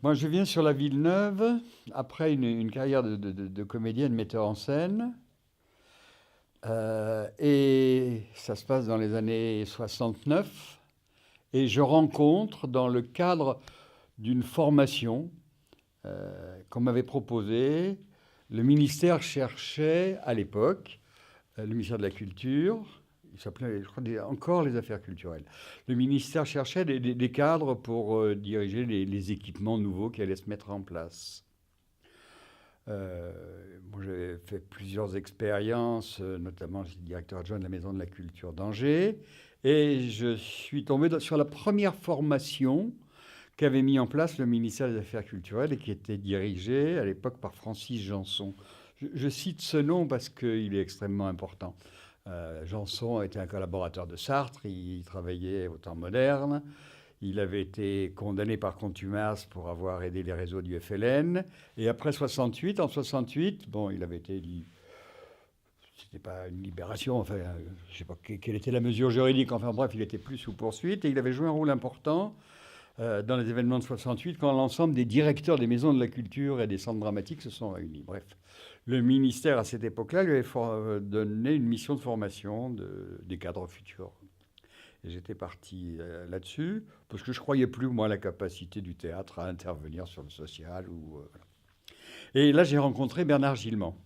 Moi, je viens sur la Villeneuve après une carrière de comédien, de metteur en scène. Et ça se passe dans les années 69. Et je rencontre, dans le cadre d'une formation qu'on m'avait proposée, le ministère cherchait à l'époque, le ministère de la Culture, il s'appelait, je crois, encore les affaires culturelles. Le ministère cherchait des cadres pour diriger les équipements nouveaux qui allaient se mettre en place. Moi, j'ai fait plusieurs expériences, notamment j'étais directeur adjoint de la Maison de la Culture d'Angers, et je suis tombé sur la première formation qu'avait mis en place le ministère des Affaires culturelles et qui était dirigée à l'époque par Francis Janson. Je cite ce nom parce qu'il est extrêmement important. Janson était un collaborateur de Sartre, il travaillait au temps moderne. Il avait été condamné par contumace pour avoir aidé les réseaux du FLN. Et après 68, en 68, bon, il avait été c'était pas une libération, enfin, je sais pas quelle était la mesure juridique, enfin bref, il était plus sous poursuite et il avait joué un rôle important dans les événements de 68 quand l'ensemble des directeurs des maisons de la culture et des centres dramatiques se sont réunis. Bref, le ministère à cette époque-là lui avait donné une mission de formation des cadres futurs. Et j'étais parti là-dessus, parce que je croyais plus, moi, à la capacité du théâtre à intervenir sur le social. Voilà. Et là, j'ai rencontré Bernard Gilman.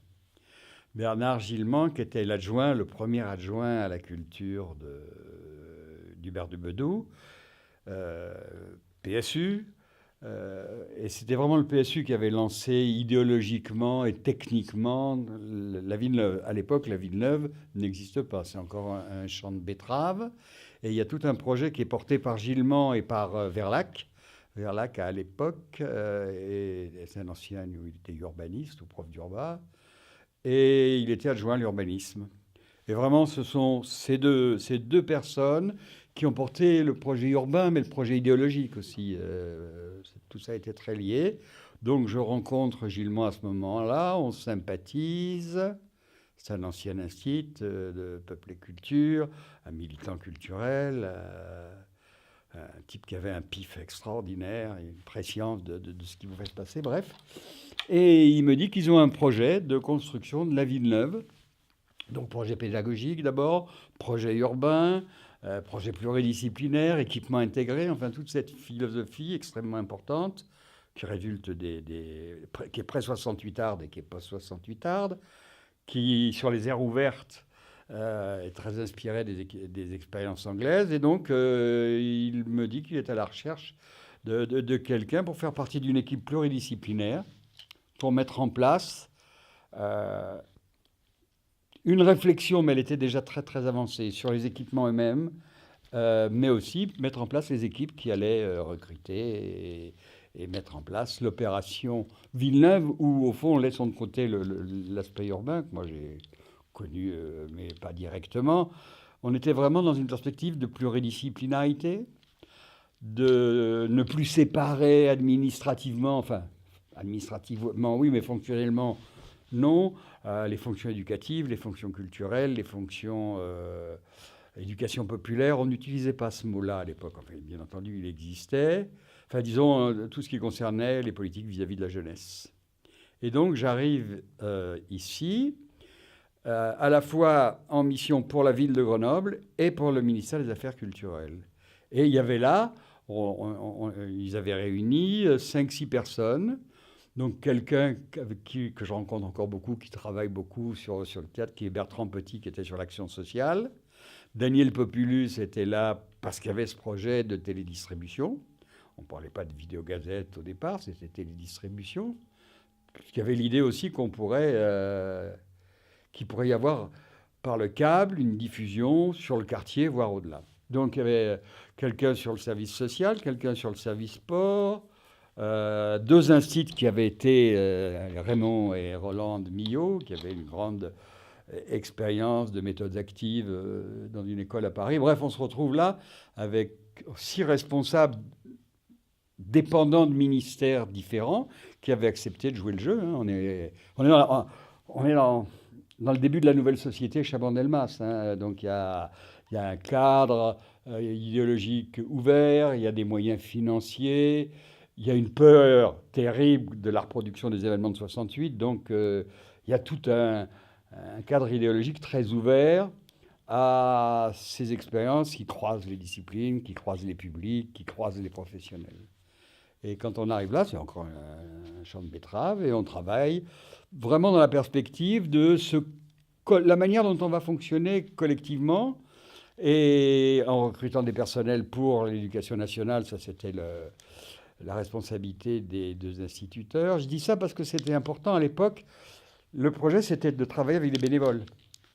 Bernard Gilman, qui était l'adjoint, le premier adjoint à la culture d'Hubert de Bedou, euh, PSU. Et c'était vraiment le PSU qui avait lancé idéologiquement et techniquement la Villeneuve. À l'époque, la Villeneuve n'existe pas. C'est encore un champ de betteraves. Et il y a tout un projet qui est porté par Gilman et par Verlac. Verlac, à l'époque, c'est un ancien, il était urbaniste ou prof d'urbain. Et il était adjoint à l'urbanisme. Et vraiment, ce sont ces deux personnes qui ont porté le projet urbain, mais le projet idéologique aussi. Tout ça a été très lié. Donc je rencontre Gilman à ce moment-là, on sympathise. C'est un ancien institut de Peuple et Culture, un militant culturel, un type qui avait un pif extraordinaire, une préscience de ce qui pouvait se passer, bref. Et il me dit qu'ils ont un projet de construction de la Villeneuve. Donc projet pédagogique d'abord, projet urbain, projet pluridisciplinaire, équipement intégré, enfin toute cette philosophie extrêmement importante qui résulte qui est pré-68 Ardes et qui est post-68 Ardes, qui sur les aires ouvertes est très inspiré des expériences anglaises. Et donc il me dit qu'il est à la recherche de quelqu'un pour faire partie d'une équipe pluridisciplinaire, pour mettre en place une réflexion, mais elle était déjà très très avancée, sur les équipements eux-mêmes, mais aussi mettre en place les équipes qui allaient recruter et mettre en place l'opération Villeneuve, où au fond on laisse de côté l'aspect urbain, que moi j'ai connu, mais pas directement. On était vraiment dans une perspective de pluridisciplinarité, de ne plus séparer administrativement, enfin administrativement oui, mais fonctionnellement non, les fonctions éducatives, les fonctions culturelles, les fonctions éducation populaire. On n'utilisait pas ce mot-là à l'époque. Enfin, bien entendu, il existait. Enfin, disons, tout ce qui concernait les politiques vis-à-vis de la jeunesse. Et donc, j'arrive ici, à la fois en mission pour la ville de Grenoble et pour le ministère des Affaires culturelles. Et il y avait là, ils avaient réuni 5-6 personnes. Donc quelqu'un que je rencontre encore beaucoup, qui travaille beaucoup sur le théâtre, qui est Bertrand Petit, qui était sur l'action sociale. Daniel Populus était là parce qu'il y avait ce projet de télédistribution. On ne parlait pas de vidéogazette au départ, c'était télédistribution. Il y avait l'idée aussi qu'il pourrait y avoir par le câble une diffusion sur le quartier, voire au-delà. Donc il y avait quelqu'un sur le service social, quelqu'un sur le service sport, deux instituts qui avaient été Raymond et Roland Millot, qui avaient une grande expérience de méthodes actives dans une école à Paris. Bref, on se retrouve là avec 6 responsables dépendants de ministères différents qui avaient accepté de jouer le jeu. Hein. On est dans le début de la nouvelle société Chaban-Delmas. Hein. Donc il y a un cadre idéologique ouvert, il y a des moyens financiers, il y a une peur terrible de la reproduction des événements de 68, donc il y a tout un cadre idéologique très ouvert à ces expériences qui croisent les disciplines, qui croisent les publics, qui croisent les professionnels. Et quand on arrive là, c'est encore un champ de betterave et on travaille vraiment dans la perspective de la manière dont on va fonctionner collectivement et en recrutant des personnels pour l'éducation nationale, ça c'était la responsabilité des deux instituteurs. Je dis ça parce que c'était important à l'époque. Le projet, c'était de travailler avec des bénévoles,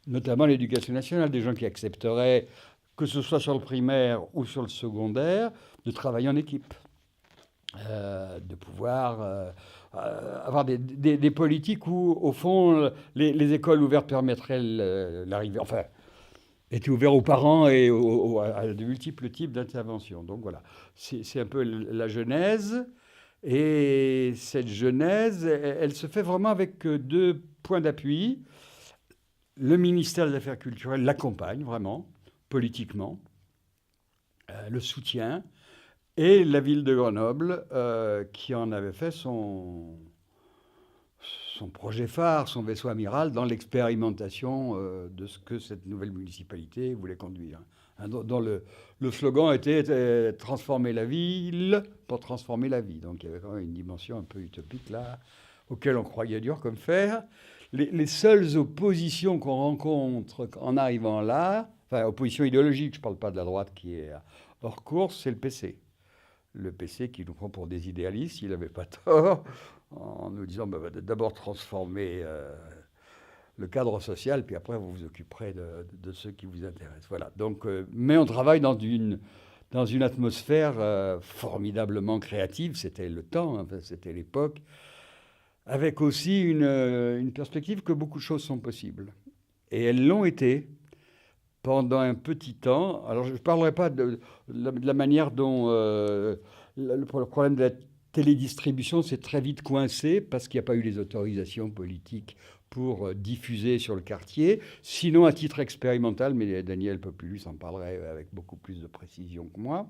notamment l'éducation nationale, des gens qui accepteraient, que ce soit sur le primaire ou sur le secondaire, de travailler en équipe, de pouvoir avoir des politiques où, au fond, les écoles ouvertes permettraient l'arrivée, enfin, étaient ouvertes aux parents et à de multiples types d'interventions. Donc voilà, c'est un peu la genèse. Et cette genèse, elle se fait vraiment avec deux points d'appui. Le ministère des Affaires culturelles l'accompagne vraiment, politiquement, le soutient, et la ville de Grenoble, qui en avait fait son projet phare, son vaisseau amiral dans l'expérimentation de ce que cette nouvelle municipalité voulait conduire. Hein, dont le slogan était transformer la ville pour transformer la vie. Donc il y avait quand même une dimension un peu utopique là, auquel on croyait dur comme fer. Les seules oppositions qu'on rencontre en arrivant là, enfin opposition idéologique, je ne parle pas de la droite qui est hors course, c'est le PC. Le PC qui nous prend pour des idéalistes, il n'avait pas tort, en nous disant bah, d'abord transformer le cadre social, puis après vous vous occuperez de ceux qui vous intéressent. Voilà. Donc, mais on travaille dans une atmosphère formidablement créative, c'était le temps, hein, c'était l'époque, avec aussi une perspective que beaucoup de choses sont possibles. Et elles l'ont été pendant un petit temps. Alors je ne parlerai pas de la manière dont le problème de la télédistribution s'est très vite coincé parce qu'il n'y a pas eu les autorisations politiques pour diffuser sur le quartier. Sinon, à titre expérimental, mais Daniel Populus en parlerait avec beaucoup plus de précision que moi.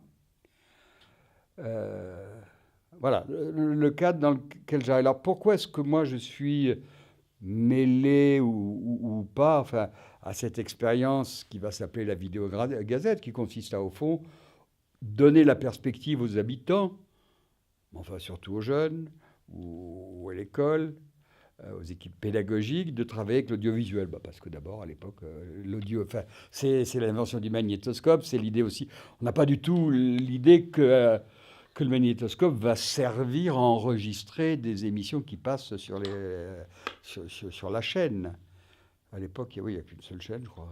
Voilà, le cadre dans lequel j'arrive. Alors pourquoi est-ce que moi je suis mêlé ou pas enfin, à cette expérience qui va s'appeler la vidéo-gazette, qui consiste à, au fond, donner la perspective aux habitants, enfin surtout aux jeunes, ou à l'école, aux équipes pédagogiques, de travailler avec l'audiovisuel. Bah parce que d'abord, à l'époque, l'audio, enfin, c'est l'invention du magnétoscope, c'est l'idée aussi. On n'a pas du tout l'idée que le magnétoscope va servir à enregistrer des émissions qui passent sur la chaîne. À l'époque, oui, il n'y a qu'une seule chaîne, je crois.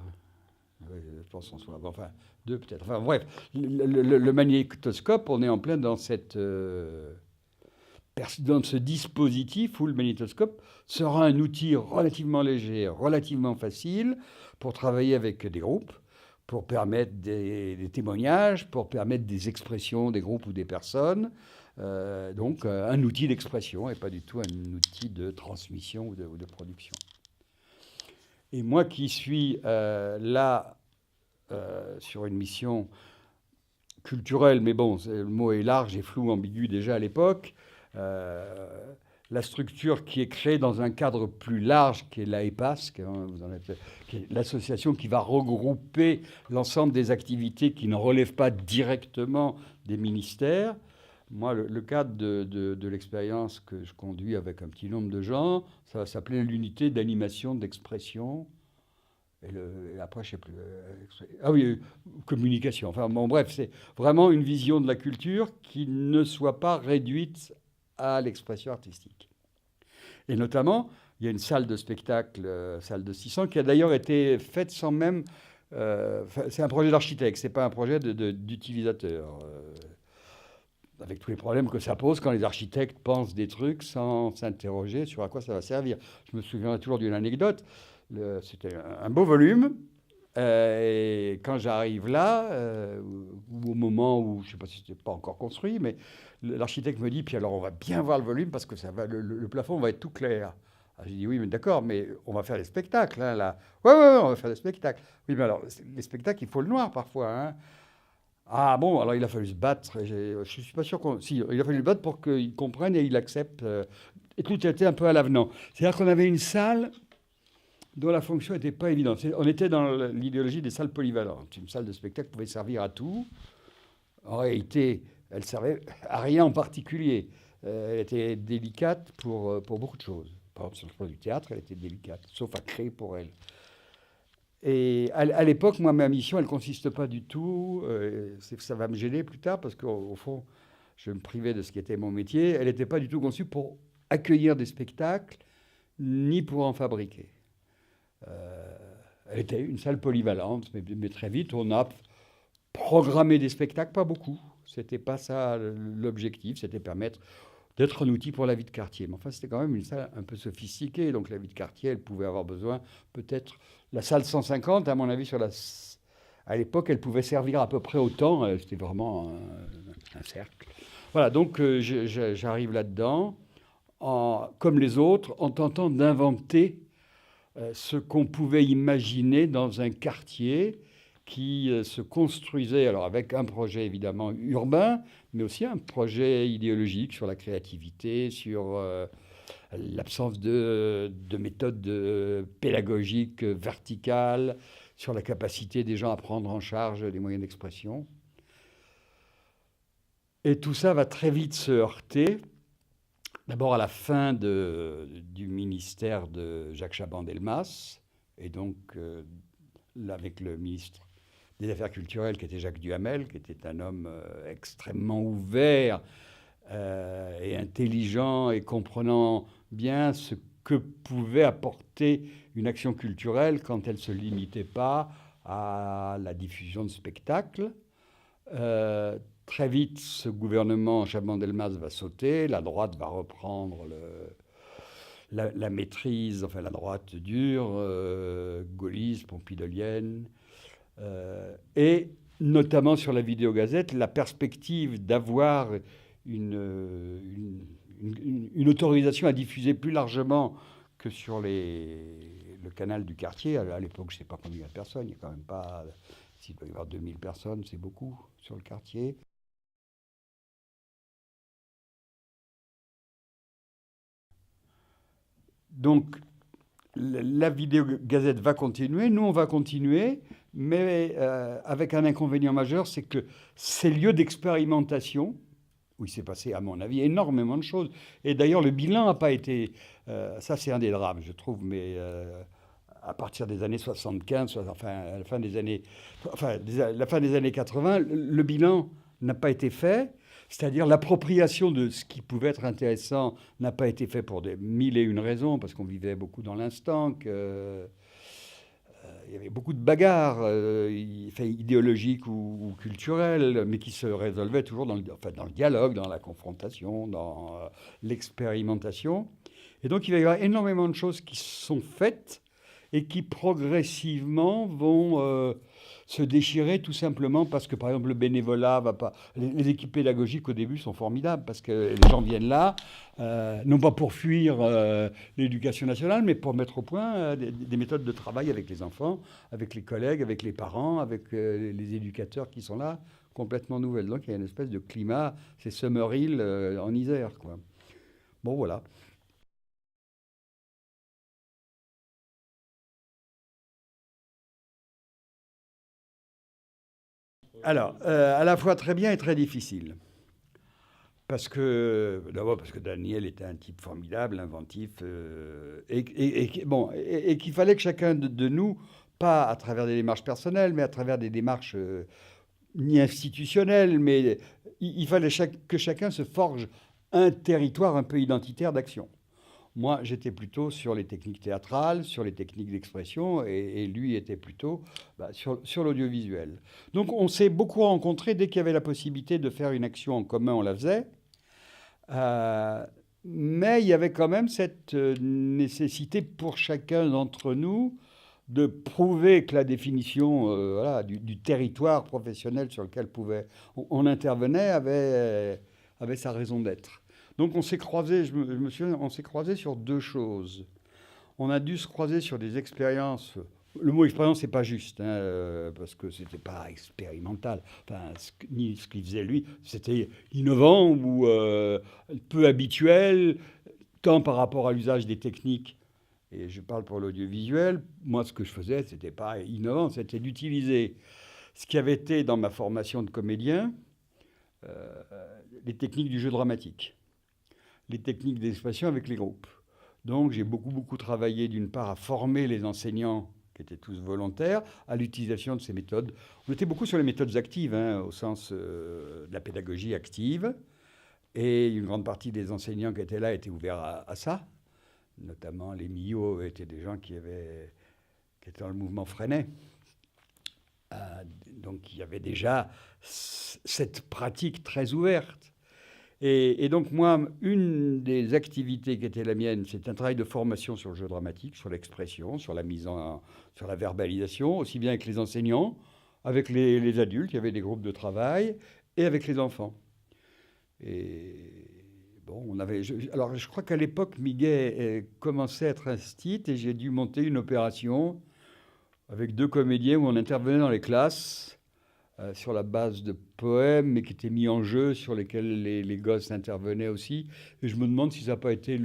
Oui, je pense en soit. Enfin, deux peut-être. Enfin, bref, le magnétoscope, on est en plein dans ce dispositif où le magnétoscope sera un outil relativement léger, relativement facile pour travailler avec des groupes, pour permettre des témoignages, pour permettre des expressions des groupes ou des personnes. Donc un outil d'expression et pas du tout un outil de transmission ou de production. Et moi qui suis là sur une mission culturelle, mais bon, le mot est large et flou, ambigu déjà à l'époque, la structure qui est créée dans un cadre plus large, qui est l'AEPAS, qui est l'association qui va regrouper l'ensemble des activités qui ne relèvent pas directement des ministères. Moi, le cadre de l'expérience que je conduis avec un petit nombre de gens, ça va s'appeler l'unité d'animation d'expression. Et après, je ne sais plus. Ah oui, communication. Enfin, bon, bref, c'est vraiment une vision de la culture qui ne soit pas réduite à l'expression artistique. Et notamment, il y a une salle de spectacle, salle de 600, qui a d'ailleurs été faite sans même... c'est un projet d'architecte, ce n'est pas un projet d'utilisateur. Avec tous les problèmes que ça pose quand les architectes pensent des trucs sans s'interroger sur à quoi ça va servir. Je me souviendrai toujours d'une anecdote. C'était un beau volume. Et quand j'arrive là, ou au moment où, je ne sais pas si c'était pas encore construit, mais l'architecte me dit, puis alors on va bien voir le volume parce que le plafond va être tout clair. J'ai dit, oui, mais d'accord, mais on va faire des spectacles. Hein, là. Ouais, on va faire des spectacles. Oui, mais alors, les spectacles, il faut le noir parfois. Hein. Ah bon, alors il a fallu se battre. Je suis pas sûr qu'on. Si, il a fallu se battre pour qu'il comprenne et il accepte. Et tout était un peu à l'avenant. C'est-à-dire qu'on avait une salle dont la fonction n'était pas évidente. On était dans l'idéologie des salles polyvalentes. Une salle de spectacle pouvait servir à tout. En réalité, elle servait à rien en particulier. Elle était délicate pour beaucoup de choses. Par exemple, sur le plan du théâtre, elle était délicate, sauf à créer pour elle. Et à l'époque, moi, ma mission, elle ne consiste pas du tout, ça va me gêner plus tard, parce qu'au fond, je me privais de ce qui était mon métier. Elle n'était pas du tout conçue pour accueillir des spectacles, ni pour en fabriquer. Euh, Elle était une salle polyvalente, mais très vite, on a programmé des spectacles, pas beaucoup. C'était pas ça l'objectif, c'était permettre d'être un outil pour la vie de quartier. Mais enfin, c'était quand même une salle un peu sophistiquée, donc la vie de quartier, elle pouvait avoir besoin, peut-être, la salle 150, à mon avis, à l'époque, elle pouvait servir à peu près autant, c'était vraiment un cercle. Voilà, donc j'arrive là-dedans, comme les autres, en tentant d'inventer ce qu'on pouvait imaginer dans un quartier qui se construisait, alors avec un projet évidemment urbain, mais aussi un projet idéologique sur la créativité, sur l'absence de méthodes pédagogiques verticales, sur la capacité des gens à prendre en charge des moyens d'expression. Et tout ça va très vite se heurter. D'abord à la fin du ministère de Jacques Chaban-Delmas, et donc là, avec le ministre des Affaires culturelles qui était Jacques Duhamel, qui était un homme extrêmement ouvert et intelligent et comprenant bien ce que pouvait apporter une action culturelle quand elle ne se limitait pas à la diffusion de spectacles. Très vite, ce gouvernement Chaban-Delmas va sauter, la droite va reprendre la maîtrise, enfin la droite dure, gaulliste, pompidolienne, et notamment sur la vidéogazette, la perspective d'avoir une autorisation à diffuser plus largement que sur le canal du quartier. À l'époque, je ne sais pas combien il y a de personnes, il n'y a quand même pas. S'il doit y avoir 2000 personnes, c'est beaucoup sur le quartier. Donc, la vidéogazette va continuer, nous on va continuer, mais avec un inconvénient majeur, c'est que ces lieux d'expérimentation, où il s'est passé, à mon avis, énormément de choses, et d'ailleurs le bilan n'a pas été, ça c'est un des drames, je trouve, mais à partir des années 75, enfin, à la fin des années, enfin, la fin des années 80, le bilan n'a pas été fait. C'est-à-dire l'appropriation de ce qui pouvait être intéressant n'a pas été fait pour des mille et une raisons, parce qu'on vivait beaucoup dans l'instant, il y avait beaucoup de bagarres idéologiques ou culturelles, mais qui se résolvaient toujours dans le dialogue, dans la confrontation, dans l'expérimentation. Et donc il va y avoir énormément de choses qui sont faites et qui progressivement vont se déchirer tout simplement parce que, par exemple, le bénévolat va pas. Les équipes pédagogiques au début sont formidables parce que les gens viennent là, non pas pour fuir l'éducation nationale, mais pour mettre au point des méthodes de travail avec les enfants, avec les collègues, avec les parents, avec les éducateurs qui sont là, complètement nouvelles. Donc il y a une espèce de climat, c'est Summerhill en Isère, quoi. Bon, voilà. Alors, à la fois très bien et très difficile. D'abord parce que Daniel était un type formidable, inventif, et qu'il fallait que chacun de nous, pas à travers des démarches personnelles, mais à travers des démarches ni institutionnelles, mais il fallait que chacun se forge un territoire un peu identitaire d'action. Moi, j'étais plutôt sur les techniques théâtrales, sur les techniques d'expression, et lui était plutôt sur l'audiovisuel. Donc on s'est beaucoup rencontrés dès qu'il y avait la possibilité de faire une action en commun, on la faisait. Euh, mais il y avait quand même cette nécessité pour chacun d'entre nous de prouver que la définition voilà, du territoire professionnel sur lequel on intervenait avait sa raison d'être. Donc on s'est croisés, je me souviens, on s'est croisés sur deux choses. On a dû se croiser sur des expériences Le mot expérience, c'est pas juste, hein, parce que c'était pas expérimental. Enfin, ni ce qu'il faisait lui, c'était innovant ou peu habituel, tant par rapport à l'usage des techniques. Et je parle pour l'audiovisuel. Moi, ce que je faisais, c'était pas innovant, c'était d'utiliser ce qui avait été dans ma formation de comédien, euh, les techniques du jeu dramatique, les techniques d'expression avec les groupes. Donc j'ai beaucoup travaillé d'une part à former les enseignants qui étaient tous volontaires à l'utilisation de ces méthodes. On était beaucoup sur les méthodes actives, hein, au sens de la pédagogie active. Et une grande partie des enseignants qui étaient là étaient ouverts à ça. Notamment les Millau étaient des gens qui étaient dans le mouvement Freinet. Euh, donc il y avait déjà cette pratique très ouverte. Et donc moi, une des activités qui était la mienne, c'est un travail de formation sur le jeu dramatique, sur l'expression, sur sur la verbalisation, aussi bien avec les enseignants, avec les adultes, il y avait des groupes de travail, et avec les enfants. Et bon, alors je crois qu'à l'époque, Miguel commençait à être instit, et j'ai dû monter une opération avec 2 comédiens où on intervenait dans les classes sur la base de poèmes, mais qui étaient mis en jeu, sur lesquels les gosses intervenaient aussi. Et je me demande si ça n'a pas été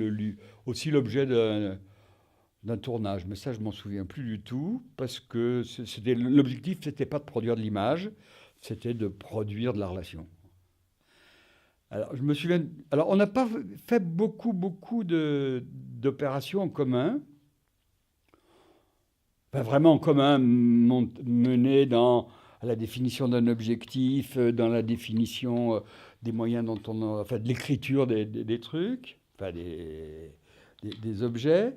aussi l'objet d'un tournage. Mais ça, je m'en souviens plus du tout, parce que l'objectif, c'était pas de produire de l'image, c'était de produire de la relation. Alors, je me souviens. Alors, on n'a pas fait beaucoup d'opérations en commun. Enfin, vraiment en commun, menées dans la définition d'un objectif, dans la définition des moyens dont enfin, de l'écriture des trucs, enfin des objets.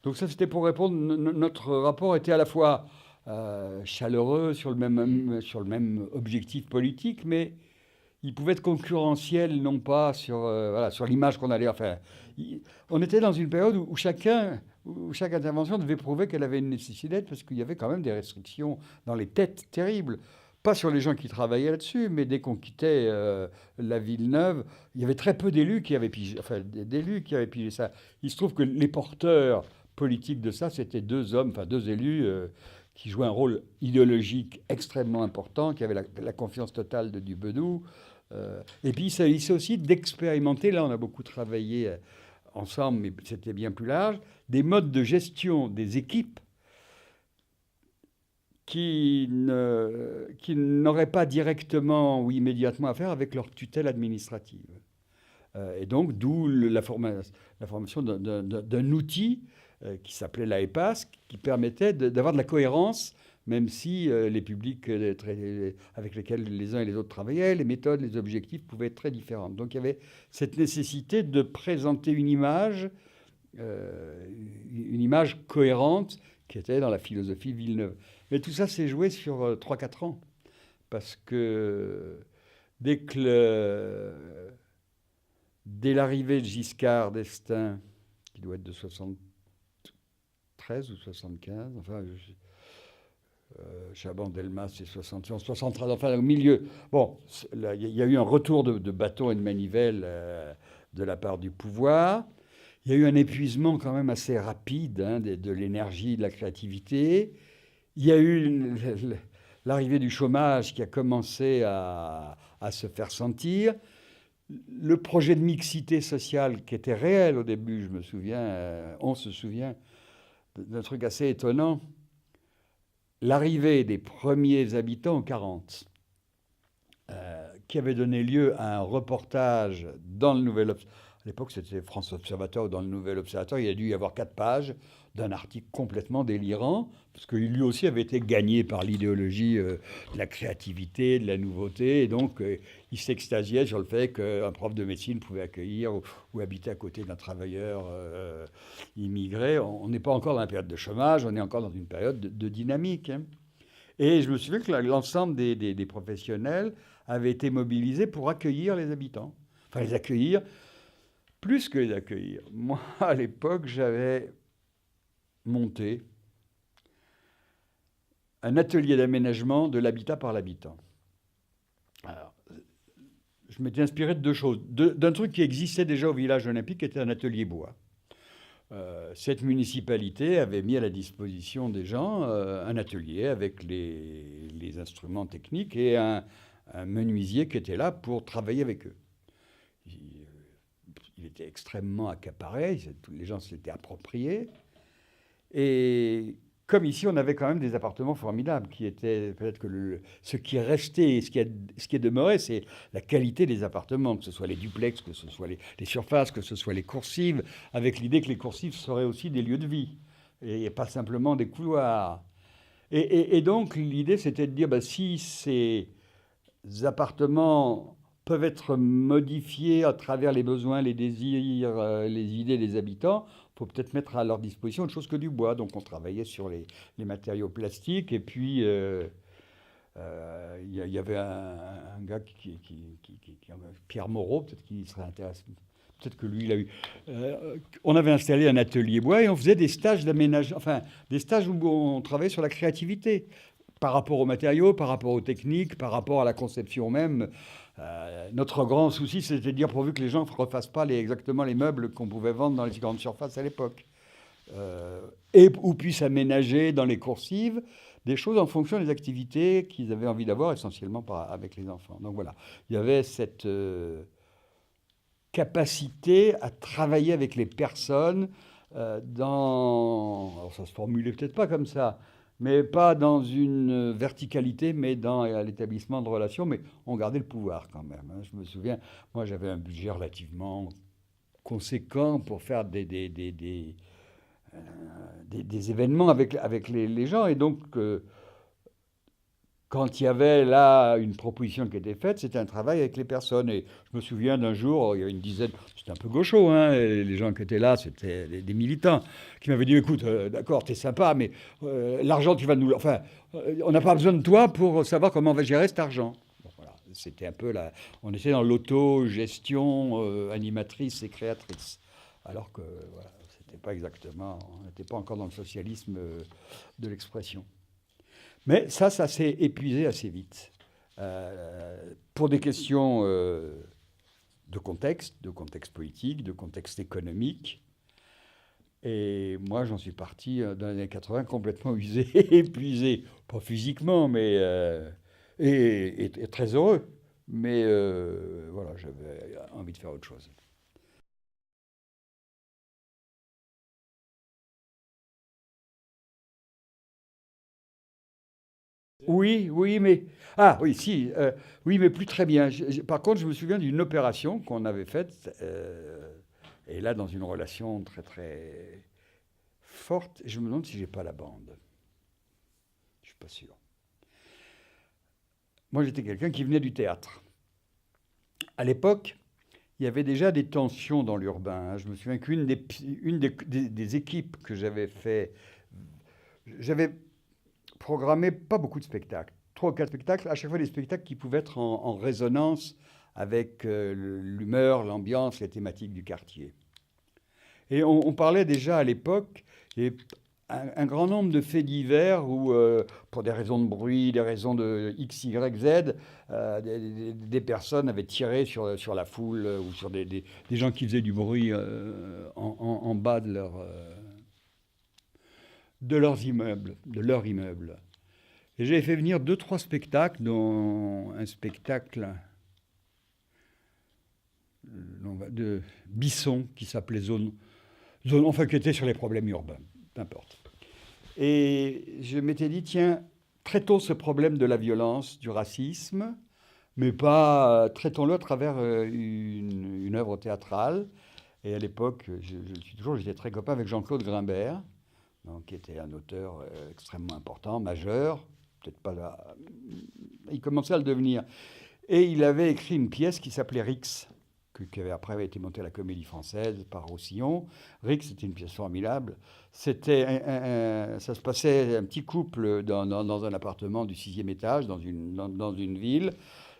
Donc ça, c'était pour répondre. Notre rapport était à la fois chaleureux sur le même objectif politique, mais il pouvait être concurrentiel, non pas sur, voilà, sur l'image qu'on allait. Enfin, on était dans une période où chaque intervention devait prouver qu'elle avait une nécessité, parce qu'il y avait quand même des restrictions dans les têtes terribles. Pas sur les gens qui travaillaient là-dessus, mais dès qu'on quittait la ville neuve, il y avait très peu d'élus qui avaient pigé, enfin, d'élus qui avaient pigé ça. Il se trouve que les porteurs politiques de ça, c'était 2 hommes, enfin 2 élus qui jouaient un rôle idéologique extrêmement important, qui avaient la confiance totale de Dubedou. Et puis il s'agissait aussi d'expérimenter, là on a beaucoup travaillé ensemble, mais c'était bien plus large, des modes de gestion des équipes qui n'auraient pas directement ou immédiatement à faire avec leur tutelle administrative. Et donc, d'où la formation d'un outil qui s'appelait l'AEPAS, qui permettait d'avoir de la cohérence, même si les publics avec lesquels les uns et les autres travaillaient, les méthodes, les objectifs pouvaient être très différents. Donc, il y avait cette nécessité de présenter une image cohérente qui était dans la philosophie Villeneuve. Mais tout ça s'est joué sur 3-4 ans. Parce que dès l'arrivée de Giscard d'Estaing, qui doit être de 73 ou 75, enfin, Chaban-Delmas, c'est 71, 73, enfin au milieu. Bon, il y a eu un retour de bâton et de manivelle de la part du pouvoir. Il y a eu un épuisement quand même assez rapide de l'énergie, de la créativité. Il y a eu l'arrivée du chômage qui a commencé à se faire sentir. Le projet de mixité sociale qui était réel au début, je me souviens, on se souvient d'un truc assez étonnant. L'arrivée des premiers habitants en 40, qui avait donné lieu à un reportage dans le Nouvel Observateur. À l'époque, c'était France Observateur ou dans le Nouvel Observateur. Il y a dû y avoir 4 pages d'un article complètement délirant, parce que lui aussi avait été gagné par l'idéologie de la créativité, de la nouveauté, et donc il s'extasiait sur le fait qu'un prof de médecine pouvait accueillir ou habiter à côté d'un travailleur immigré. On n'est pas encore dans la période de chômage, on est encore dans une période de dynamique. Hein. Et je me souviens que l'ensemble des professionnels avaient été mobilisés pour accueillir les habitants. Enfin, les accueillir, plus que les accueillir. Moi, à l'époque, j'avais monté un atelier d'aménagement de l'habitat par l'habitant. Alors, je m'étais inspiré de 2 choses. D'un truc qui existait déjà au village olympique, qui était un atelier bois. cette municipalité avait mis à la disposition des gens un atelier avec les instruments techniques et un menuisier qui était là pour travailler avec eux. Il était extrêmement accaparé, tous les gens se l'étaient approprié. Et comme ici, on avait quand même des appartements formidables qui étaient peut-être que ce qui est resté, ce qui est demeuré, c'est la qualité des appartements, que ce soit les duplex, que ce soit les surfaces, que ce soit les coursives, avec l'idée que les coursives seraient aussi des lieux de vie et pas simplement des couloirs. Et donc l'idée, c'était de dire, bah, si ces appartements peuvent être modifiés à travers les besoins, les désirs, les idées des habitants, il faut peut-être mettre à leur disposition autre chose que du bois. Donc on travaillait sur les matériaux plastiques. Et puis y avait un gars Pierre Moreau, peut-être qu'il serait intéressé. Peut-être que lui, il a eu. On avait installé un atelier bois et on faisait des stages d'aménagement, enfin des stages où on travaillait sur la créativité par rapport aux matériaux, par rapport aux techniques, par rapport à la conception même. Notre grand souci, c'était de dire pourvu que les gens ne refassent pas exactement les meubles qu'on pouvait vendre dans les grandes surfaces à l'époque. Ou puissent aménager dans les coursives des choses en fonction des activités qu'ils avaient envie d'avoir, essentiellement avec les enfants. Donc voilà, il y avait cette capacité à travailler avec les personnes alors ça se formulait peut-être pas comme ça, mais pas dans une verticalité, mais dans l'établissement de relations, mais on gardait le pouvoir quand même. Hein. Je me souviens, moi j'avais un budget relativement conséquent pour faire des événements avec les gens, et donc quand il y avait là une proposition qui était faite, c'était un travail avec les personnes. Et je me souviens d'un jour, il y avait une dizaine, c'était un peu gaucho, hein, et les gens qui étaient là, c'était des militants, qui m'avaient dit, écoute, d'accord, t'es sympa, mais l'argent, tu vas nous... Enfin, on n'a pas besoin de toi pour savoir comment on va gérer cet argent. Bon, voilà, c'était un peu là... On était dans l'auto-gestion animatrice et créatrice. Alors que, voilà, c'était pas exactement... On n'était pas encore dans le socialisme de l'expression. Mais ça s'est épuisé assez vite. Pour des questions de contexte politique, de contexte économique. Et moi, j'en suis parti dans les années 80 complètement usé, épuisé. Pas physiquement, mais et très heureux. Mais voilà, j'avais envie de faire autre chose. Oui, oui, mais... Ah, oui, si. Oui, mais plus très bien. Par contre, je me souviens d'une opération qu'on avait faite, et là, dans une relation très, très forte. Je me demande si j'ai pas la bande. Je suis pas sûr. Moi, j'étais quelqu'un qui venait du théâtre. À l'époque, il y avait déjà des tensions dans l'urbain. Hein. Je me souviens qu'une des équipes que j'avais fait... J'avais programmé pas beaucoup de spectacles. 3 ou 4 spectacles, à chaque fois des spectacles qui pouvaient être en résonance avec l'humeur, l'ambiance, les thématiques du quartier. Et on parlait déjà à l'époque, et un grand nombre de faits divers où, pour des raisons de bruit, des raisons de X, Y, Z, des personnes avaient tiré sur la foule ou sur des gens qui faisaient du bruit en bas de leurs immeubles, de leur immeuble. Et j'avais fait venir 2, 3 spectacles, dont un spectacle de Bisson qui s'appelait enfin qui était sur les problèmes urbains, peu importe. Et je m'étais dit, tiens, traitons ce problème de la violence, du racisme, mais pas traitons-le à travers une œuvre théâtrale. Et à l'époque, j'étais très copain avec Jean-Claude Grimbert, donc, qui était un auteur extrêmement important, majeur, peut-être pas là. Il commençait à le devenir. Et il avait écrit une pièce qui s'appelait Rix, qui avait après été montée à la Comédie Française par Roussillon. Rix, c'était une pièce formidable. Ça se passait un petit couple dans un appartement du 6e étage, dans une ville.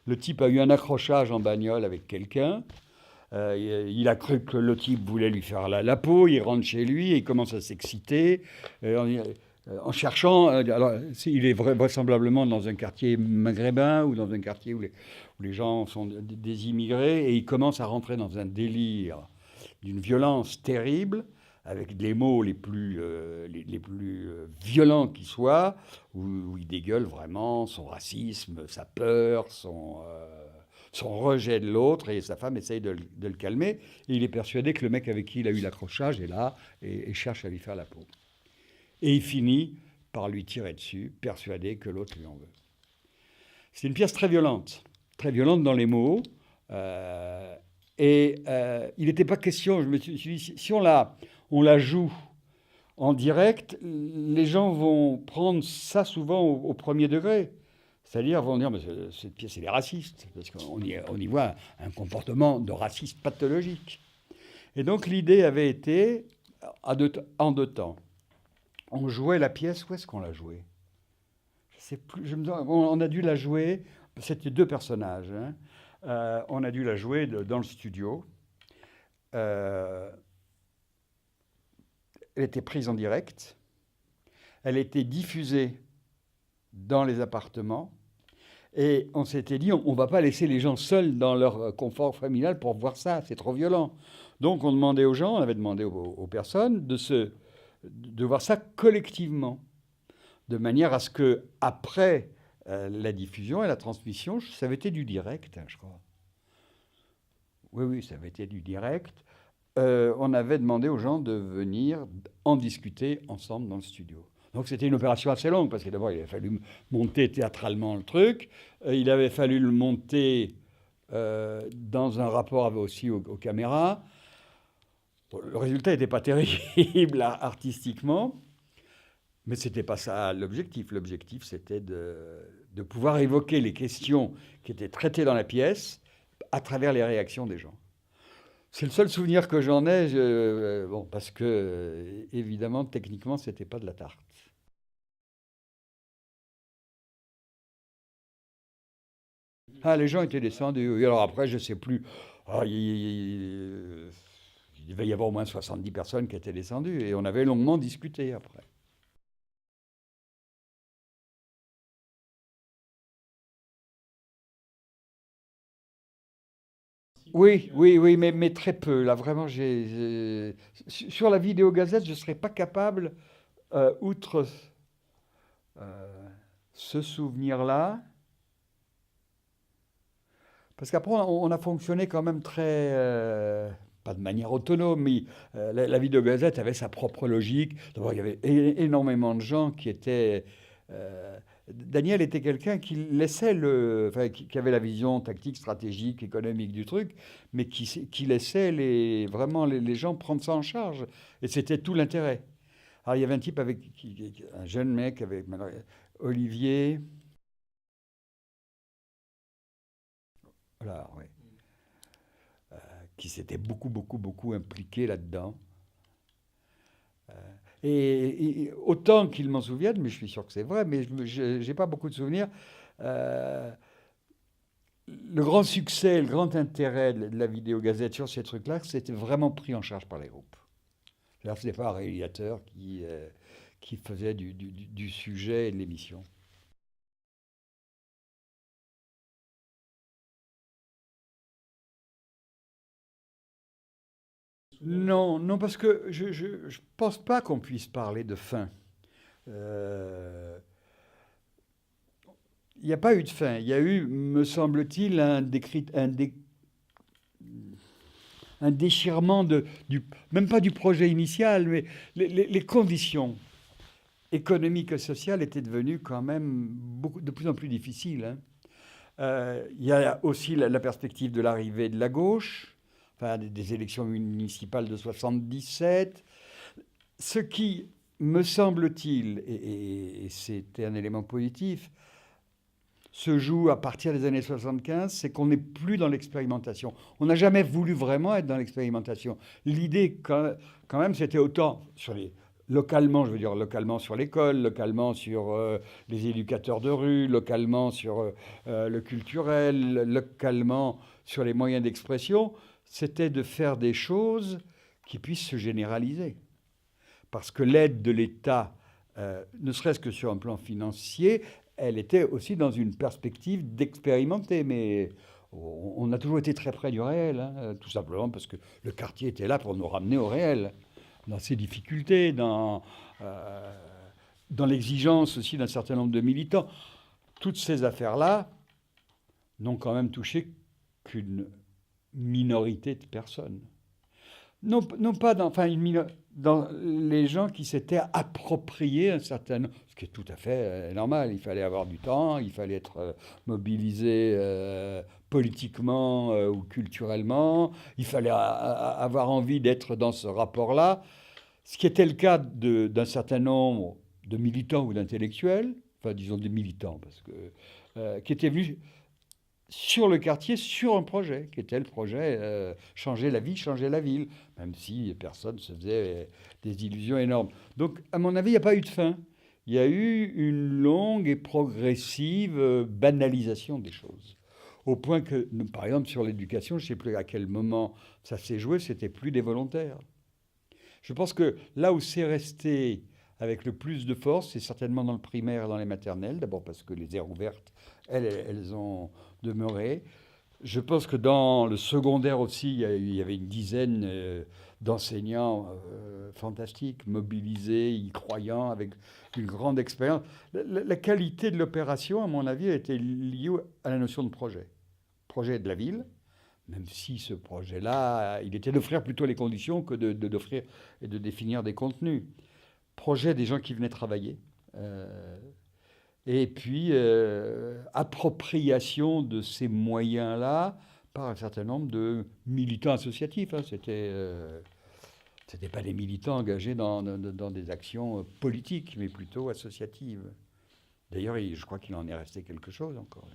Le type a eu un accrochage en bagnole avec quelqu'un. Il a cru que le type voulait lui faire la peau. Il rentre chez lui et il commence à s'exciter. En cherchant, alors il est vraisemblablement dans un quartier maghrébin ou dans un quartier où les gens sont des immigrés, et il commence à rentrer dans un délire d'une violence terrible, avec les mots les plus violents qui soient, où il dégueule vraiment son racisme, sa peur, son rejet de l'autre, et sa femme essaye de le calmer, et il est persuadé que le mec avec qui il a eu l'accrochage est là, et cherche à lui faire la peau. Et il finit par lui tirer dessus, persuadé que l'autre lui en veut. C'est une pièce très violente dans les mots, il n'était pas question, je me suis dit, si on la joue en direct, les gens vont prendre ça souvent au premier degré. C'est-à-dire, vont dire, mais cette pièce, elle est raciste, parce qu'on y voit un comportement de raciste pathologique. Et donc, l'idée avait été, en deux temps. On jouait la pièce, où est-ce qu'on l'a jouée? Je sais plus, on a dû la jouer, c'était deux personnages, hein. On a dû la jouer dans le studio. Elle était prise en direct. Elle était diffusée dans les appartements. Et on s'était dit, on ne va pas laisser les gens seuls dans leur confort familial pour voir ça, c'est trop violent. Donc on demandait aux gens, on avait demandé aux personnes de voir ça collectivement, de manière à ce que après la diffusion et la transmission, ça avait été du direct, hein, je crois. Oui, ça avait été du direct. On avait demandé aux gens de venir en discuter ensemble dans le studio. Donc c'était une opération assez longue, parce que d'abord, il avait fallu monter théâtralement le truc. Il avait fallu le monter dans un rapport aussi aux caméras. Bon, le résultat n'était pas terrible artistiquement, mais ce n'était pas ça l'objectif. L'objectif, c'était de pouvoir évoquer les questions qui étaient traitées dans la pièce à travers les réactions des gens. C'est le seul souvenir que j'en ai, parce que, évidemment, techniquement, c'était pas de la tarte. Ah, les gens étaient descendus. Et alors après, je sais plus. Il devait y avoir au moins 70 personnes qui étaient descendues. Et on avait longuement discuté après. Oui, mais très peu. Là, vraiment, sur la vidéogazette, je ne serais pas capable, outre euh, ce souvenir-là, parce qu'après, on a fonctionné quand même très, pas de manière autonome, mais la vidéogazette avait sa propre logique. D'abord, il y avait énormément de gens qui étaient... Daniel était quelqu'un qui laissait qui avait la vision tactique, stratégique, économique du truc, mais qui laissait vraiment les gens prendre ça en charge. Et c'était tout l'intérêt. Alors, il y avait un type un jeune mec avec Olivier. Voilà, oui. Qui s'était beaucoup impliqué là-dedans. Et autant qu'ils m'en souviennent, mais je suis sûr que c'est vrai, mais je n'ai pas beaucoup de souvenirs. Le grand succès, le grand intérêt de la vidéogazette sur ces trucs-là, c'était vraiment pris en charge par les groupes. Ce n'était pas un réalisateur qui faisait du sujet et de l'émission. Non, parce que je pense pas qu'on puisse parler de fin. Euh, Il n'y a pas eu de fin. Il y a eu, me semble-t-il, un déchirement même pas du projet initial, mais les conditions économiques et sociales étaient devenues quand même de plus en plus difficiles, hein. Il y a aussi la perspective de l'arrivée de la gauche, enfin des élections municipales de 77, ce qui, me semble-t-il, et c'était un élément positif, se joue à partir des années 75, c'est qu'on n'est plus dans l'expérimentation. On n'a jamais voulu vraiment être dans l'expérimentation. L'idée, quand même, c'était autant localement, je veux dire localement sur l'école, localement sur les éducateurs de rue, localement sur le culturel, localement sur les moyens d'expression, c'était de faire des choses qui puissent se généraliser. Parce que l'aide de l'État, ne serait-ce que sur un plan financier, elle était aussi dans une perspective d'expérimenter, mais on a toujours été très près du réel, hein, tout simplement parce que le quartier était là pour nous ramener au réel. dans ses difficultés, dans l'exigence aussi d'un certain nombre de militants. Toutes ces affaires-là n'ont quand même touché qu'une minorité de personnes. Non pas dans les gens qui s'étaient appropriés un certain nombre, ce qui est tout à fait normal. Il fallait avoir du temps, il fallait être mobilisé politiquement ou culturellement, il fallait avoir envie d'être dans ce rapport-là, ce qui était le cas d'un certain nombre de militants ou d'intellectuels, enfin disons des militants, parce que, qui étaient venus sur le quartier, sur un projet, qui était le projet changer la vie, changer la ville, même si personne se faisait des illusions énormes. Donc, à mon avis, il n'y a pas eu de fin. Il y a eu une longue et progressive banalisation des choses. Au point que, par exemple, sur l'éducation, je ne sais plus à quel moment ça s'est joué, c'était plus des volontaires. Je pense que là où c'est resté avec le plus de force, c'est certainement dans le primaire et dans les maternelles. D'abord parce que les aires ouvertes, elles ont demeuré. Je pense que dans le secondaire aussi, il y avait une dizaine d'enseignants fantastiques, mobilisés, y croyant, avec une grande expérience. La qualité de l'opération, à mon avis, a été liée à la notion de projet. Projet de la ville, même si ce projet-là, il était d'offrir plutôt les conditions que d'offrir et de définir des contenus. Projet des gens qui venaient travailler. Et puis, appropriation de ces moyens-là par un certain nombre de militants associatifs. Hein. C'était pas des militants engagés dans des actions politiques, mais plutôt associatives. D'ailleurs, je crois qu'il en est resté quelque chose encore.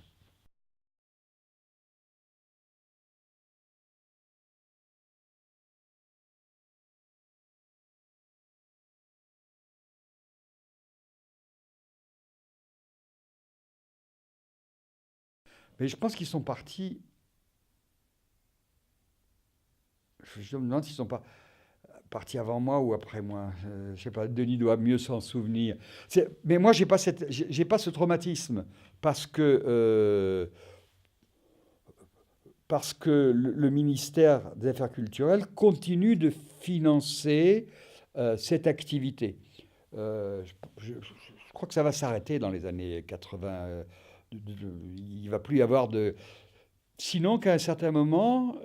Mais je pense qu'ils sont partis. Je me demande s'ils sont pas partis avant moi ou après moi. Je sais pas, Denis doit mieux s'en souvenir. Mais moi, j'ai pas ce traumatisme parce que le ministère des Affaires culturelles continue de financer cette activité. Je crois que ça va s'arrêter dans les années 80. Il ne va plus y avoir de... Sinon qu'à un certain moment,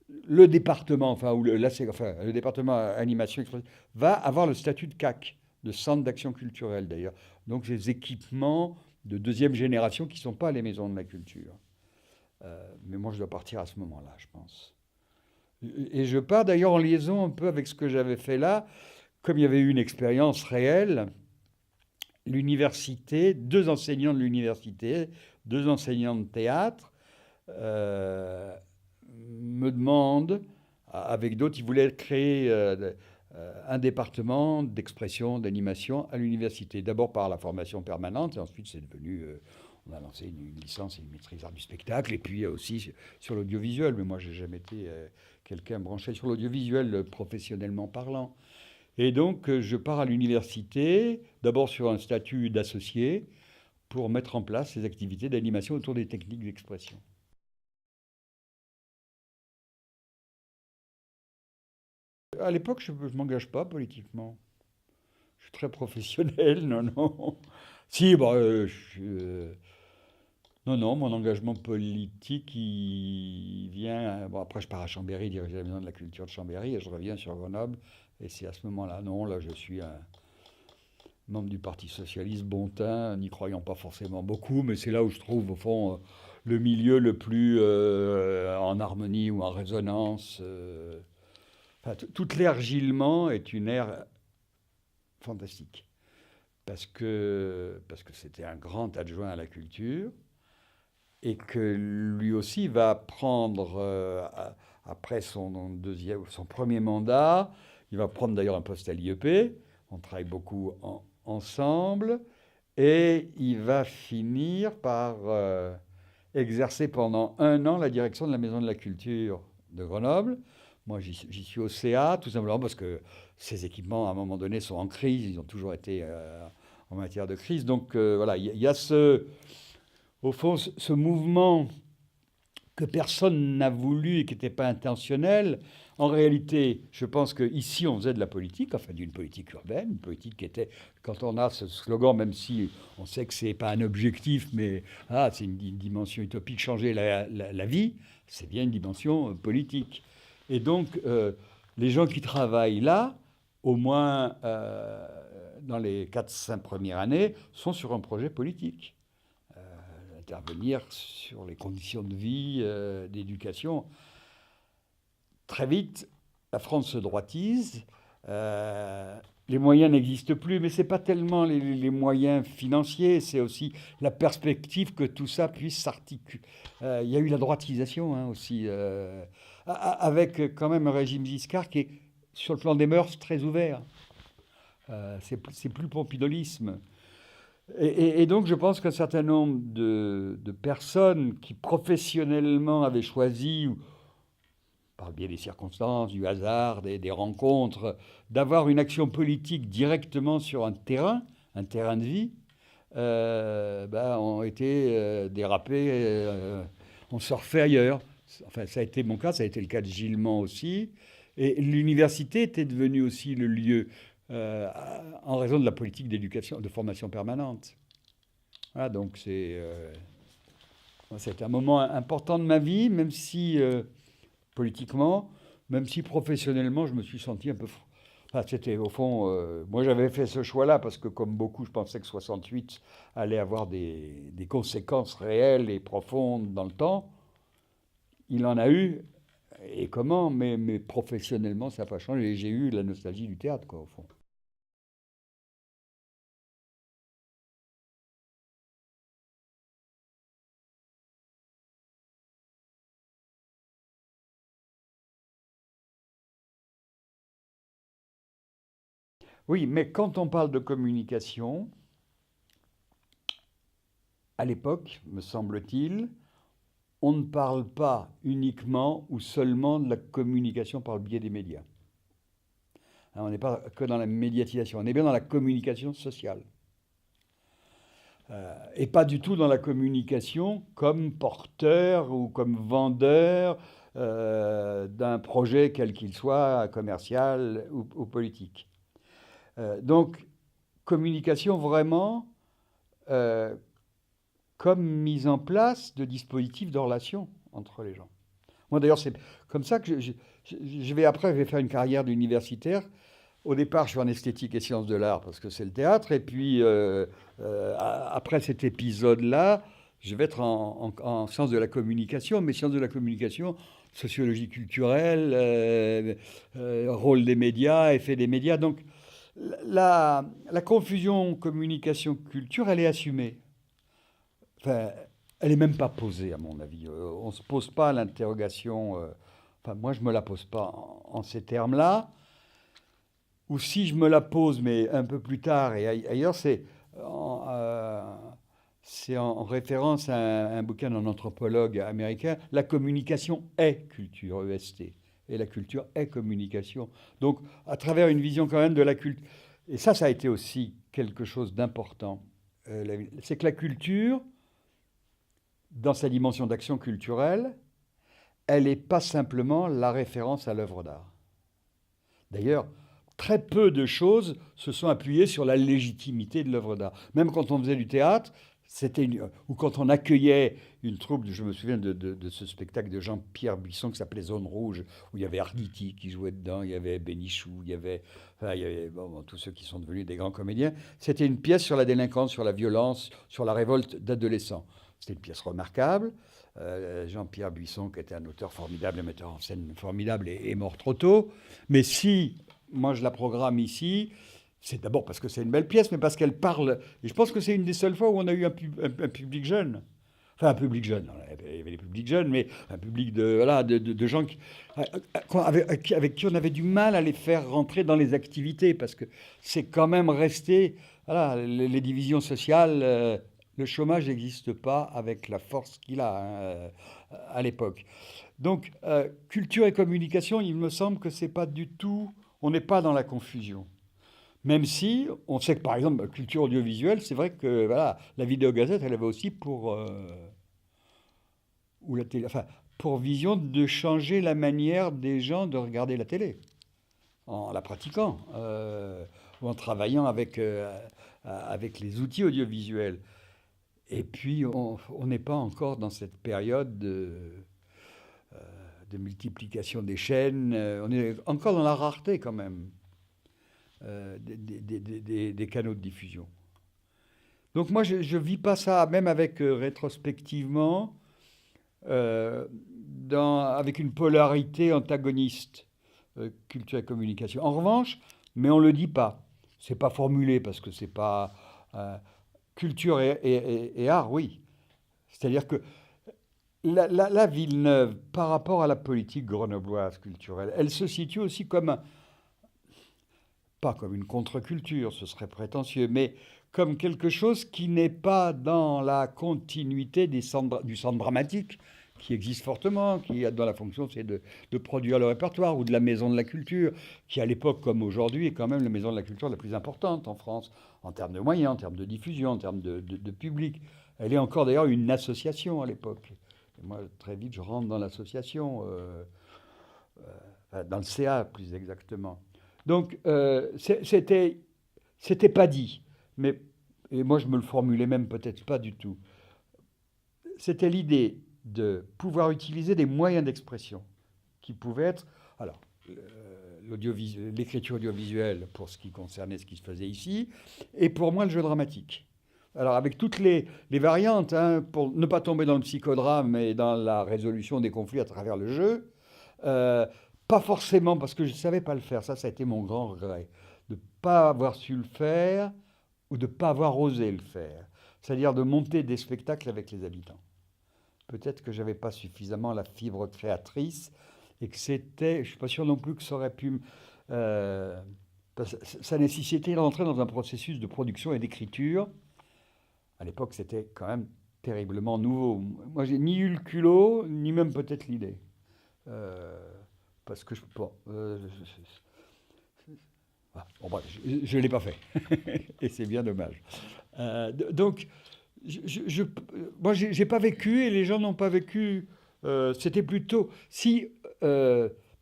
le département, le département animation va avoir le statut de CAC, de centre d'action culturelle d'ailleurs. Donc des équipements de deuxième génération qui ne sont pas les maisons de la culture. Mais moi, je dois partir à ce moment-là, je pense. Et je pars d'ailleurs en liaison un peu avec ce que j'avais fait là. Comme il y avait eu une expérience réelle, l'université, deux enseignants de l'université, deux enseignants de théâtre, me demandent, avec d'autres, ils voulaient créer un département d'expression, d'animation à l'université. D'abord par la formation permanente, et ensuite c'est devenu... on a lancé une licence et une maîtrise art du spectacle, et puis aussi sur l'audiovisuel. Mais moi, j'ai jamais été quelqu'un branché sur l'audiovisuel professionnellement parlant. Et donc, je pars à l'université, d'abord sur un statut d'associé, pour mettre en place ces activités d'animation autour des techniques d'expression. À l'époque, je ne m'engage pas politiquement. Je suis très professionnel, non, non. Si, bon, non, non, mon engagement politique, il vient... Bon, après, je pars à Chambéry, diriger la maison de la culture de Chambéry, et je reviens sur Grenoble. Et c'est à ce moment-là, non, là, je suis un membre du Parti socialiste bontain, n'y croyant pas forcément beaucoup, mais c'est là où je trouve, au fond, le milieu le plus en harmonie ou en résonance. Enfin, toute l'ère Gilman est une ère fantastique. Parce que c'était un grand adjoint à la culture, et que lui aussi va prendre, après son premier mandat, il va prendre d'ailleurs un poste à l'IEP, on travaille beaucoup ensemble, et il va finir par exercer pendant 1 an la direction de la Maison de la Culture de Grenoble. Moi, j'y suis au CA, tout simplement parce que ces équipements, à un moment donné, sont en crise, ils ont toujours été en matière de crise. Donc voilà, il y a au fond, ce mouvement que personne n'a voulu et qui n'était pas intentionnel, En réalité, je pense qu'ici, on faisait de la politique, enfin d'une politique urbaine, une politique qui était, quand on a ce slogan, même si on sait que ce n'est pas un objectif, mais c'est une dimension utopique, changer la vie, c'est bien une dimension politique. Et donc, les gens qui travaillent là, au moins dans les 4-5 premières années, sont sur un projet politique. Intervenir sur les conditions de vie, d'éducation. Très vite, la France se droitise. Les moyens n'existent plus, mais ce n'est pas tellement les moyens financiers, c'est aussi la perspective que tout ça puisse s'articuler. Il y a eu la droitisation aussi, avec quand même un régime Giscard qui est, sur le plan des mœurs, très ouvert. C'est plus le pompidolisme. Et donc, je pense qu'un certain nombre de personnes qui professionnellement avaient choisi, par le biais des circonstances, du hasard, des rencontres, d'avoir une action politique directement sur un terrain de vie, ont été dérapés, on surfait ailleurs. Enfin, ça a été mon cas, ça a été le cas de Gilman aussi. Et l'université était devenue aussi le lieu, en raison de la politique d'éducation, de formation permanente. Voilà, donc c'est un moment important de ma vie, même si politiquement, même si professionnellement, je me suis senti un peu... c'était au fond... moi, j'avais fait ce choix-là parce que, comme beaucoup, je pensais que 68 allait avoir des conséquences réelles et profondes dans le temps. Il en a eu, et comment, mais professionnellement, ça n'a pas changé. J'ai eu la nostalgie du théâtre, quoi, au fond. Oui, mais quand on parle de communication, à l'époque, me semble-t-il, on ne parle pas uniquement ou seulement de la communication par le biais des médias. On n'est pas que dans la médiatisation, on est bien dans la communication sociale. Et pas du tout dans la communication comme porteur ou comme vendeur d'un projet quel qu'il soit, commercial ou politique. Donc, communication vraiment euh, comme mise en place de dispositifs de relation entre les gens. Moi d'ailleurs, c'est comme ça que je vais faire une carrière d'universitaire. Au départ, je suis en esthétique et sciences de l'art parce que c'est le théâtre. Et puis, après cet épisode-là, je vais être en sciences de la communication, mais sciences de la communication, sociologie culturelle, rôle des médias, effet des médias. Donc, la confusion communication-culture, elle est assumée. Enfin, elle n'est même pas posée, à mon avis. On ne se pose pas l'interrogation. Enfin, moi, je ne me la pose pas en ces termes-là. Ou si je me la pose, mais un peu plus tard et ailleurs, c'est en référence à un bouquin d'un anthropologue américain. La communication est culture, EST. Et la culture est communication. Donc, à travers une vision quand même de la culture. Et ça a été aussi quelque chose d'important. C'est que la culture, dans sa dimension d'action culturelle, elle n'est pas simplement la référence à l'œuvre d'art. D'ailleurs, très peu de choses se sont appuyées sur la légitimité de l'œuvre d'art. Même quand on faisait du théâtre, ou quand on accueillait une troupe, je me souviens de ce spectacle de Jean-Pierre Buisson qui s'appelait Zone Rouge, où il y avait Arditi qui jouait dedans, il y avait Bénichou, il y avait tous ceux qui sont devenus des grands comédiens. C'était une pièce sur la délinquance, sur la violence, sur la révolte d'adolescents. C'était une pièce remarquable. Jean-Pierre Buisson, qui était un auteur formidable, un metteur en scène formidable, est mort trop tôt. Mais si moi je la programme ici, c'est d'abord parce que c'est une belle pièce, mais parce qu'elle parle. Et je pense que c'est une des seules fois où on a eu un public jeune. Enfin, un public jeune, il y avait des publics jeunes, mais un public de gens avec qui on avait du mal à les faire rentrer dans les activités, parce que c'est quand même resté. Voilà, les divisions sociales, le chômage n'existe pas avec la force qu'il a à l'époque. Donc, culture et communication, il me semble que c'est pas du tout. On n'est pas dans la confusion. Même si on sait que, par exemple, culture audiovisuelle, c'est vrai que voilà, la vidéogazette, elle avait aussi pour... ou la télé, enfin, pour vision de changer la manière des gens de regarder la télé, en la pratiquant, ou en travaillant avec les outils audiovisuels. Et puis, on n'est pas encore dans cette période de multiplication des chaînes. On est encore dans la rareté quand même des canaux de diffusion. Donc moi, je ne vis pas ça, même avec rétrospectivement, avec une polarité antagoniste, culture et communication. En revanche, mais on ne le dit pas. C'est pas formulé parce que c'est pas culture et art, oui. C'est-à-dire que la Villeneuve, par rapport à la politique grenobloise culturelle, elle se situe aussi comme, pas comme une contre-culture, ce serait prétentieux, mais comme quelque chose qui n'est pas dans la continuité du centre dramatique, qui existe fortement, qui a dans la fonction, c'est de produire le répertoire, ou de la maison de la culture, qui à l'époque comme aujourd'hui est quand même la maison de la culture la plus importante en France, en termes de moyens, en termes de diffusion, en termes de public. Elle est encore d'ailleurs une association à l'époque. Et moi, très vite, je rentre dans l'association, dans le CA plus exactement. Donc, c'était pas dit, mais et moi je me le formulais même peut-être pas du tout. C'était l'idée de pouvoir utiliser des moyens d'expression qui pouvaient être, alors, l'écriture audiovisuelle pour ce qui concernait ce qui se faisait ici, et pour moi le jeu dramatique. Alors avec toutes les variantes, hein, pour ne pas tomber dans le psychodrame et dans la résolution des conflits à travers le jeu, euh, pas forcément parce que je ne savais pas le faire, ça a été mon grand regret, de ne pas avoir su le faire ou de ne pas avoir osé le faire, c'est-à-dire de monter des spectacles avec les habitants. Peut-être que j'avais pas suffisamment la fibre créatrice et que c'était, je suis pas sûr non plus que ça aurait pu, euh, ça nécessitait d'entrer dans un processus de production et d'écriture. À l'époque, c'était quand même terriblement nouveau. Moi, j'ai ni eu le culot, ni même peut-être l'idée. Euh, parce que bon, bon, bref, je ne l'ai pas fait. Et c'est bien dommage. Donc, moi, j'ai pas vécu et les gens n'ont pas vécu. C'était plutôt si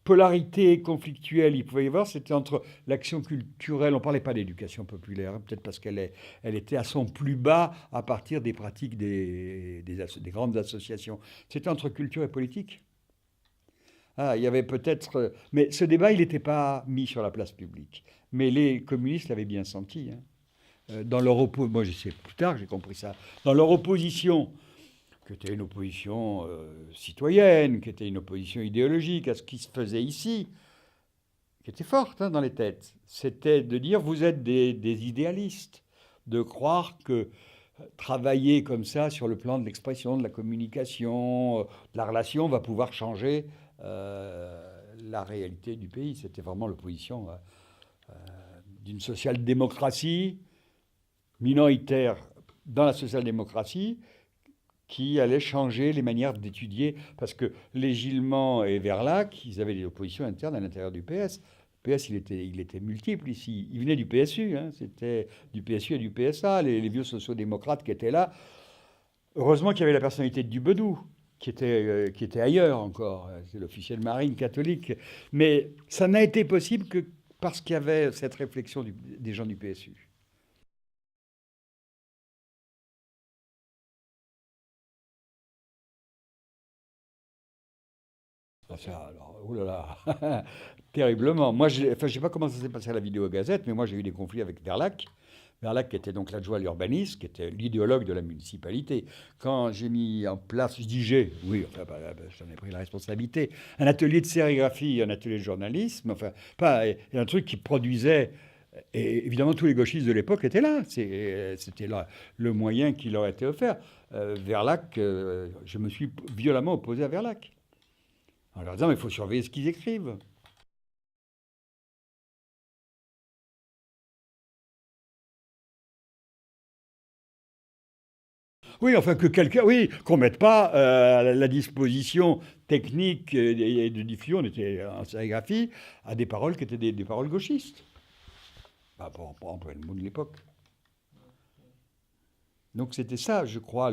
polarité conflictuelle il pouvait y avoir, c'était entre l'action culturelle. On parlait pas d'éducation populaire, hein, peut-être parce elle était à son plus bas à partir des pratiques des grandes associations. C'était entre culture et politique. Ah, il y avait peut-être, mais ce débat, il n'était pas mis sur la place publique. Mais les communistes l'avaient bien senti, hein. Dans leur opposition, moi je sais plus tard que j'ai compris ça, dans leur opposition, qui était une opposition citoyenne, qui était une opposition idéologique à ce qui se faisait ici, qui était forte, hein, dans les têtes, c'était de dire vous êtes des idéalistes, de croire que travailler comme ça sur le plan de l'expression, de la communication, de la relation va pouvoir changer la réalité du pays. C'était vraiment l'opposition d'une social-démocratie minoritaire dans la social-démocratie qui allait changer les manières d'étudier. Parce que les Gilman et Verlac, ils avaient des oppositions internes à l'intérieur du PS. Le PS, il était multiple ici. Il venait du PSU, hein, c'était du PSU et du PSA, les vieux sociodémocrates qui étaient là. Heureusement qu'il y avait la personnalité de Dubedou, qui était ailleurs encore. C'est l'officier de marine catholique. Mais ça n'a été possible que parce qu'il y avait cette réflexion des gens du PSU. Ah, ça, alors, oh là là, terriblement. Moi, enfin, je sais pas comment ça s'est passé à la vidéo Gazette, mais moi, j'ai eu des conflits avec Verlac. Verlac, qui était donc l'adjoint à l'urbanisme, qui était l'idéologue de la municipalité. Quand j'ai mis en place, je dis j'ai, oui, enfin, j'en ai pris la responsabilité, un atelier de sérigraphie, un atelier de journalisme, enfin, pas, et un truc qui produisait. Et évidemment, tous les gauchistes de l'époque étaient là. C'était là le moyen qui leur était offert. Verlac, je me suis violemment opposé à Verlac. En leur disant, mais il faut surveiller ce qu'ils écrivent. Oui, enfin que quelqu'un, oui, qu'on mette pas à la disposition technique et de diffusion, on était en sérigraphie, à des paroles qui étaient des paroles gauchistes. Bah, pour employer le mot de l'époque. Donc c'était ça, je crois,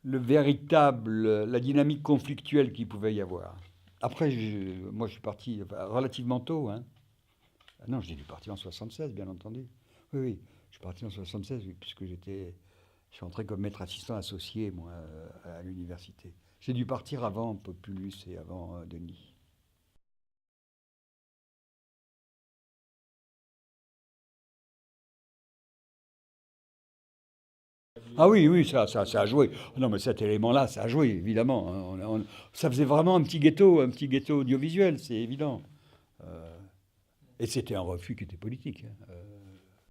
la dynamique conflictuelle qu'il pouvait y avoir. Après, moi, je suis parti relativement tôt. Hein. Ah non, j'ai dû partir en 76, bien entendu. Oui, oui, je suis parti en 76, oui, puisque je suis entré comme maître assistant associé, moi, à l'université. J'ai dû partir avant Populus et avant Denis. Ah oui, oui, ça a joué. Non, mais cet élément-là, ça a joué, évidemment. Hein. Ça faisait vraiment un petit ghetto audiovisuel, c'est évident. Et c'était un refus qui était politique. Hein.